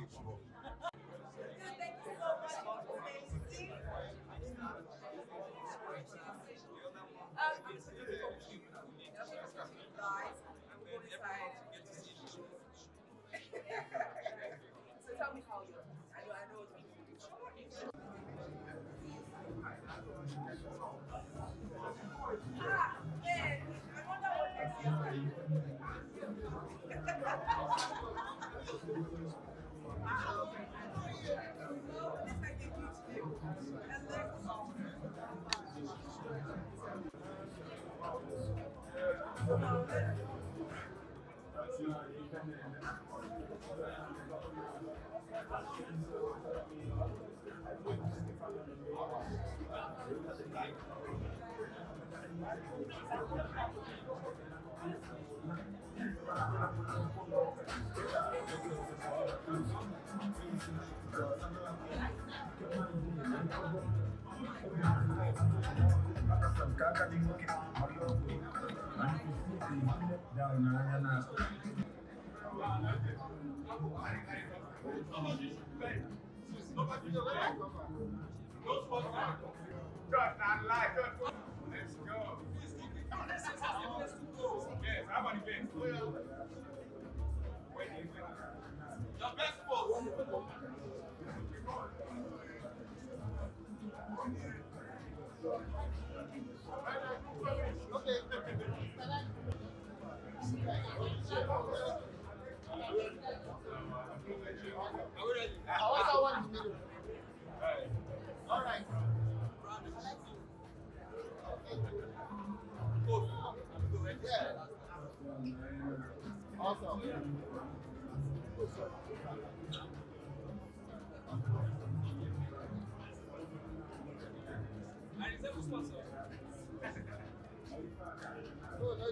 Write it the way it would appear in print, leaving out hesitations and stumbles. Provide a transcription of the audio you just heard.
Thank you so much for amazing. I'm just looking for you guys. Go inside. So tell me how you're. I know it's ah, man, I wonder what next year. So, this like a huge deal. And let's go. Yes, how about the best? The best pose. Okay. I also want to meet. All right. Yeah. Awesome. And it's a sponsor. No, no,